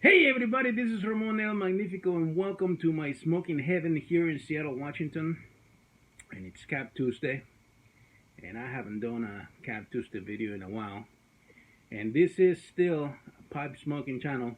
Hey everybody, this is Ramon El Magnifico and welcome to my smoking heaven here in Seattle, Washington. And it's Cob Tuesday. And I haven't done a Cob Tuesday video in a while. And this is still a pipe smoking channel.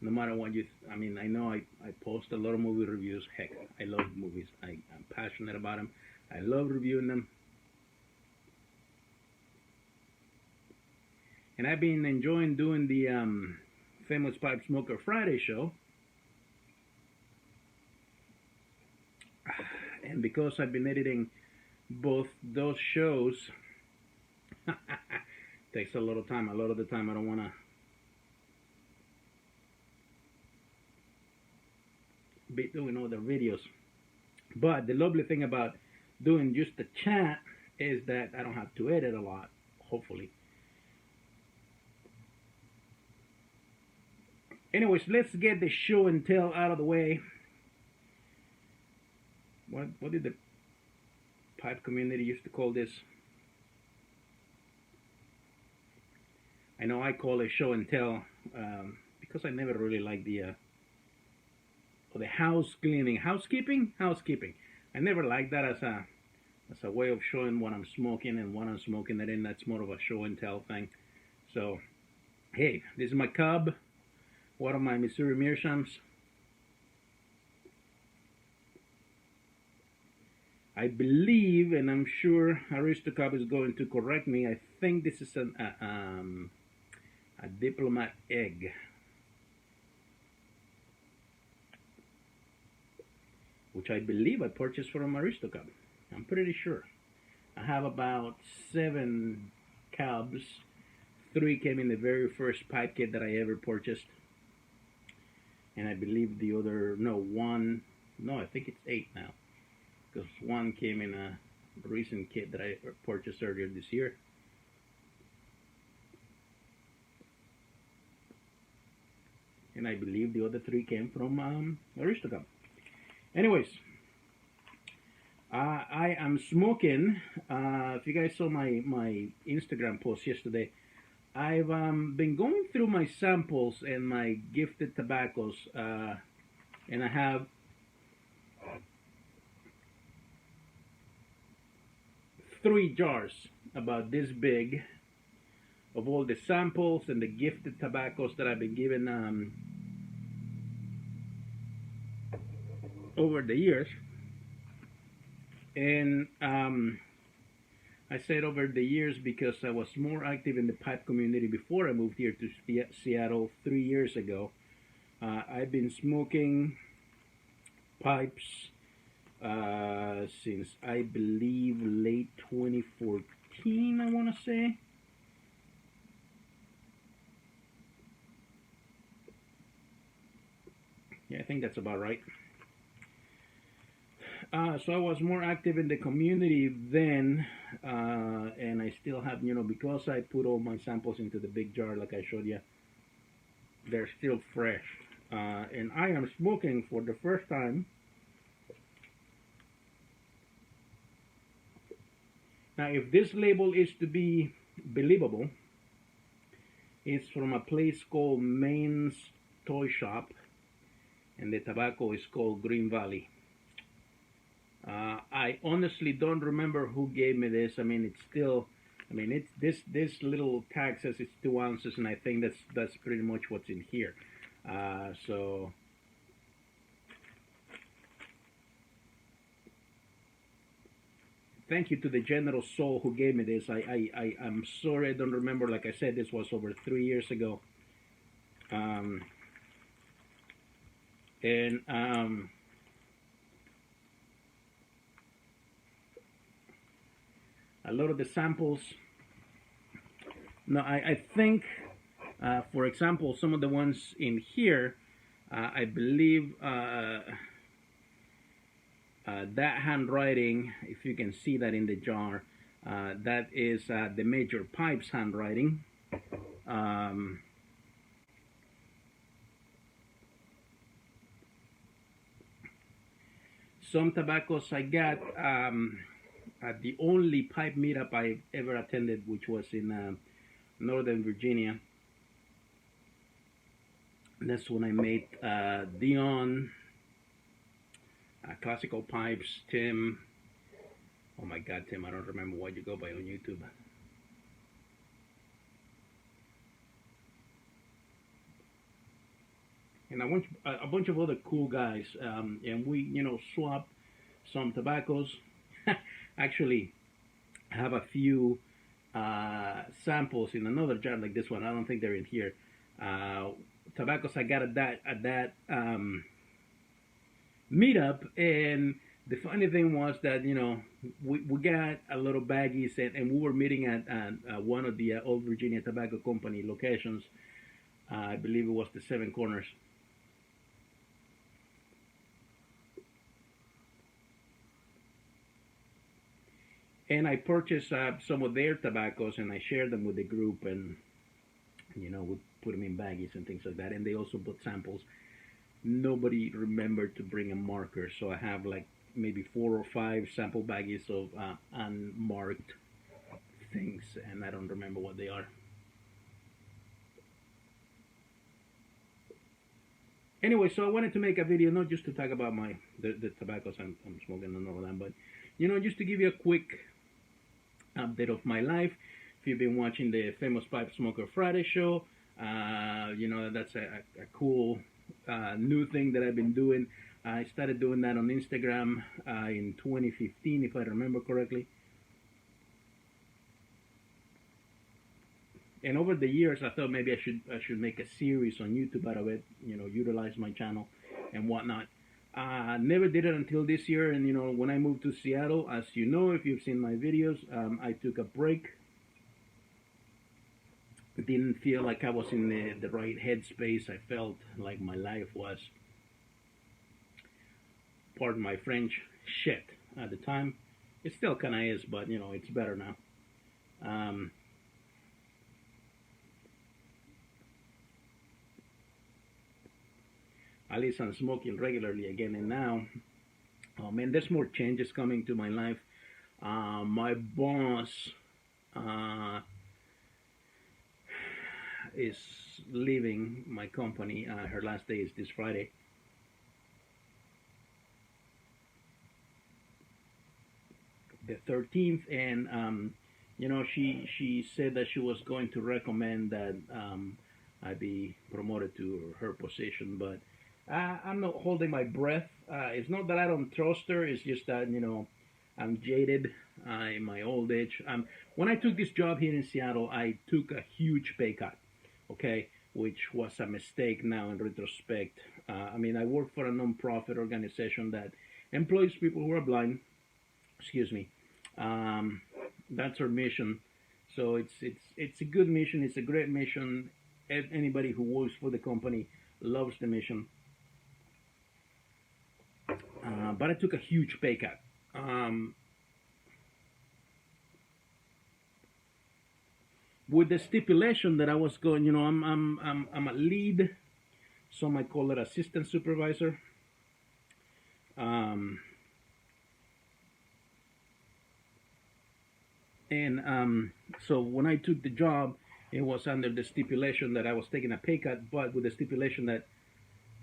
No matter what I know I post a lot of movie reviews. Heck, I love movies. I'm passionate about them. I love reviewing them. And I've been enjoying doing the Famous Pipe Smoker Friday show, and because I've been editing both those shows, takes a lot of time. A lot of the time I don't want to be doing other videos, but the lovely thing about doing just the chat is that I don't have to edit a lot, hopefully. Anyways, let's get the show and tell out of the way. What did the pipe community used to call this? I know I call it show and tell because I never really liked the house cleaning, housekeeping. I never liked that as a way of showing what I'm smoking and what I'm smoking. That's more of a show and tell thing. So, hey, this is my Cob. One of my Missouri meerschaums. I believe, and I'm sure Aristocob is going to correct me, I think this is a diplomat egg. Which I believe I purchased from Aristocob. I'm pretty sure. I have about 7 Cobs. 3 came in the very first pipe kit that I ever purchased. And I believe the other, I think it's 8 now. Because 1 came in a recent kit that I purchased earlier this year. And I believe the other 3 came from Aristocob. Anyways, I am smoking. If you guys saw my Instagram post yesterday, I've been going through my samples and my gifted tobaccos, and I have 3 jars about this big of all the samples and the gifted tobaccos that I've been given over the years. And I said over the years because I was more active in the pipe community before I moved here to Seattle 3 years ago. I've been smoking pipes since I believe late 2014, I want to say. Yeah, I think that's about right. So I was more active in the community then, and I still have, because I put all my samples into the big jar like I showed you, they're still fresh. And I am smoking for the first time. Now, if this label is to be believable, it's from a place called Maine's Toy Shop, and the tobacco is called Green Valley. I honestly don't remember who gave me this. It's this little tag says it's 2 ounces, and I think that's pretty much what's in here. So thank you to the generous soul who gave me this. I'm sorry I don't remember. Like I said, this was over 3 years ago. A lot of the samples. Now, I think, for example, some of the ones in here, I believe that handwriting, if you can see that in the jar, that is the Major Pipes handwriting. Some tobaccos I got at the only pipe meetup I ever attended, which was in Northern Virginia. That's when I made Dion, Classical Pipes, Tim. Oh my God, Tim, I don't remember what you go by on YouTube. And a bunch of other cool guys. And we, swapped some tobaccos. Actually, I have a few samples in another jar like this one. I don't think they're in here. Uh, Tobaccos I got at that meetup, and the funny thing was that we got a little baggies, and we were meeting at one of the Old Virginia Tobacco Company locations. I believe it was the Seven Corners. And I purchased some of their tobaccos, and I shared them with the group, and we put them in baggies and things like that. And they also put samples. Nobody remembered to bring a marker, so I have like maybe 4 or 5 sample baggies of unmarked things, and I don't remember what they are. Anyway, so I wanted to make a video not just to talk about the tobaccos I'm smoking and all of that, but just to give you a quick update of my life. If you've been watching the Famous Pipe Smoker Friday show, that's a cool new thing that I've been doing. I started doing that on Instagram in 2015, if I remember correctly. And over the years, I thought maybe I should make a series on YouTube out of it. Utilize my channel and whatnot. Never did it until this year, and when I moved to Seattle, as you know, if you've seen my videos, I took a break. Didn't feel like I was in the right headspace. I felt like my life was, pardon my French, shit at the time. It still kind of is, but it's better now. At least I'm smoking regularly again, and now, oh man, there's more changes coming to my life. My boss is leaving my company. Her last day is this Friday. The 13th, and she said that she was going to recommend that I be promoted to her position, but I'm not holding my breath. It's not that I don't trust her. It's just that I'm jaded in my old age. When I took this job here in Seattle, I took a huge pay cut. Okay, which was a mistake now in retrospect. I work for a non-profit organization that employs people who are blind. Excuse me. That's our mission. So it's a good mission. It's a great mission. Anybody who works for the company loves the mission. But I took a huge pay cut. With the stipulation that I was going, I'm a lead, some I call it assistant supervisor. And so when I took the job, it was under the stipulation that I was taking a pay cut, but with the stipulation that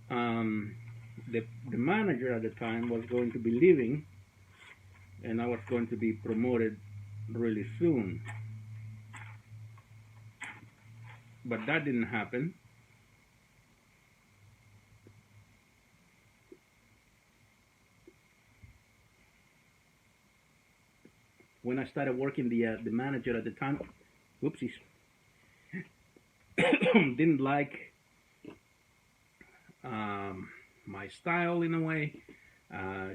the manager at the time was going to be leaving, and I was going to be promoted really soon. But that didn't happen. When I started working, the manager at the time, whoopsies, didn't like my style in a way.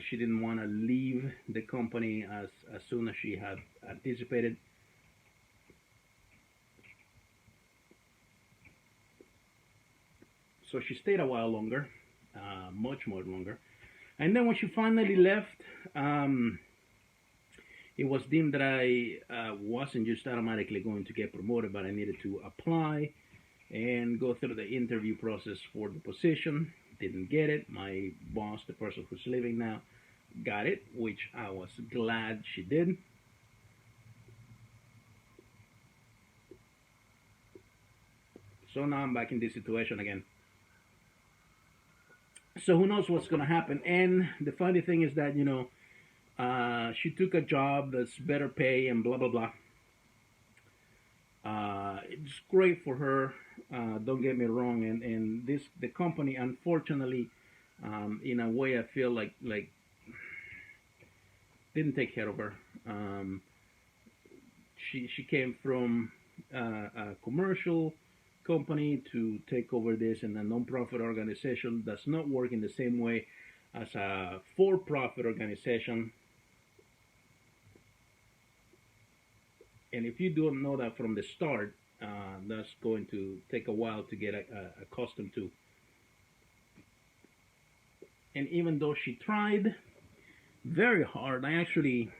She didn't want to leave the company as soon as she had anticipated. So she stayed a while longer, much more longer. And then when she finally left, it was deemed that I wasn't just automatically going to get promoted, but I needed to apply and go through the interview process for the position. Didn't get it. My boss, the person who's leaving now, got it, which I was glad she did. So now I'm back in this situation again. So who knows what's going to happen? And the funny thing is that, you know, she took a job that's better pay and blah blah blah. It's great for her. Don't get me wrong. And this the company, unfortunately, in a way, I feel like didn't take care of her. She came from a commercial company to take over this, and a non-profit organization does not work in the same way as a for-profit organization. And if you don't know that from the start, that's going to take a while to get accustomed to. And even though she tried very hard, I actually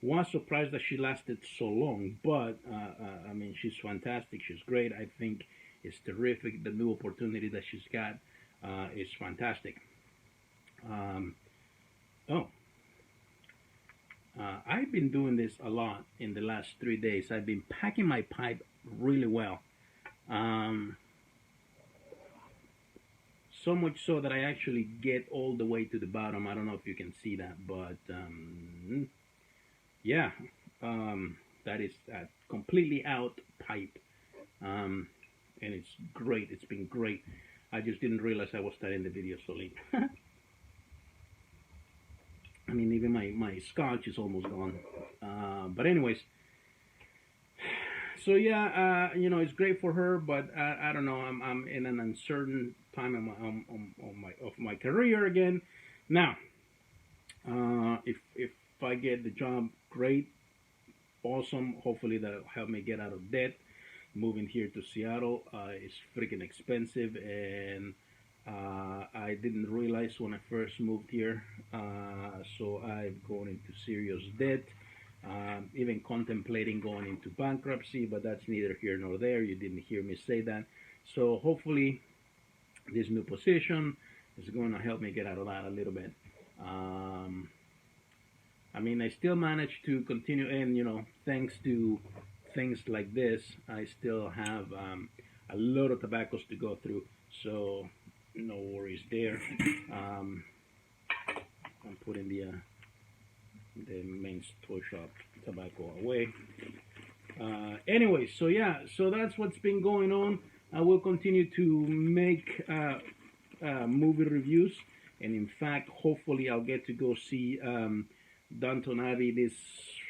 was surprised that she lasted so long. But I mean, she's fantastic. She's great. I think it's terrific. The new opportunity that she's got is fantastic. Oh, I've been doing this a lot in the last 3 days. I've been packing my pipe really well. So much so that I actually get all the way to the bottom. I don't know if you can see that, but yeah, that is a completely out pipe, and it's great. It's been great. I just didn't realize I was starting the video so late. I mean, even my scotch is almost gone. But anyways, so yeah, you know, it's great for her, but I don't know. I'm in an uncertain time of my career again. Now, if I get the job, great, awesome. Hopefully that'll help me get out of debt. Moving here to Seattle is freaking expensive, and I didn't realize when I first moved here. So I've gone into serious debt. Even contemplating going into bankruptcy, but that's neither here nor there. You didn't hear me say that. So hopefully this new position is going to help me get out of that a little bit. I mean, I still managed to continue, and you know, thanks to things like this, I still have a lot of tobaccos to go through, so no worries there. I'm putting the main toy shop tobacco away. Anyway, so yeah, so that's what's been going on. I will continue to make movie reviews, and in fact, hopefully I'll get to go see Downton Abbey this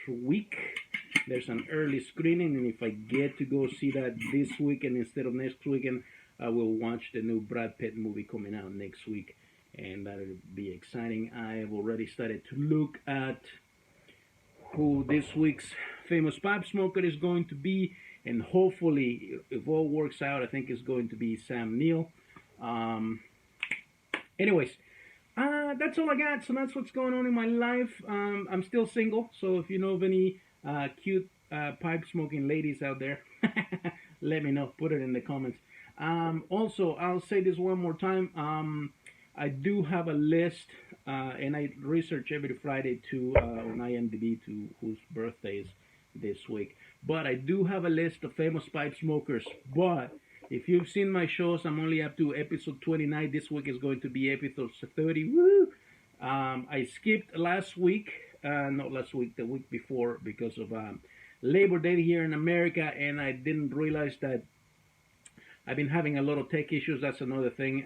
week. There's an early screening, and if I get to go see that this weekend instead of next weekend, I will watch the new Brad Pitt movie coming out next week, and that'll be exciting. I have already started to look at who this week's famous pipe smoker is going to be, and hopefully, if all works out, I think it's going to be Sam Neill. Anyways, that's all I got. So that's what's going on in my life. I'm still single, so if you know of any cute pipe smoking ladies out there, let me know. Put it in the comments. Also, I'll say this one more time. I do have a list, and I research every Friday to on IMDb to whose birthdays this week. But I do have a list of famous pipe smokers. But if you've seen my shows, I'm only up to episode 29. This week is going to be episode 30. Woo! I skipped last week, not last week, the week before, because of Labor Day here in America, and I didn't realize that I've been having a lot of tech issues. That's another thing.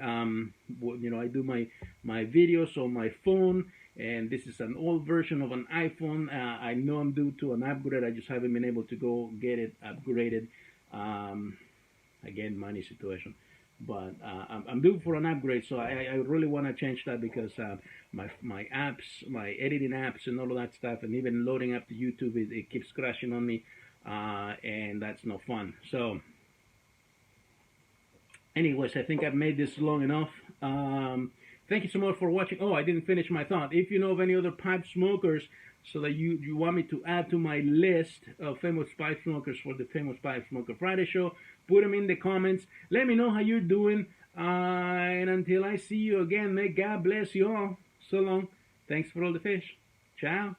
You know, I do my videos on my phone, and this is an old version of an iPhone. I know I'm due to an upgrade. I just haven't been able to go get it upgraded. Again, money situation. But I'm due for an upgrade, so I really want to change that, because my apps, my editing apps and all of that stuff, and even loading up to YouTube, it keeps crashing on me, and that's no fun. So anyways, I think I've made this long enough. Thank you so much for watching. Oh, I didn't finish my thought. If you know of any other pipe smokers, so that you want me to add to my list of famous pipe smokers for the Famous Pipe Smoker Friday show, put them in the comments. Let me know how you're doing. And until I see you again, may God bless you all. So long. Thanks for all the fish. Ciao.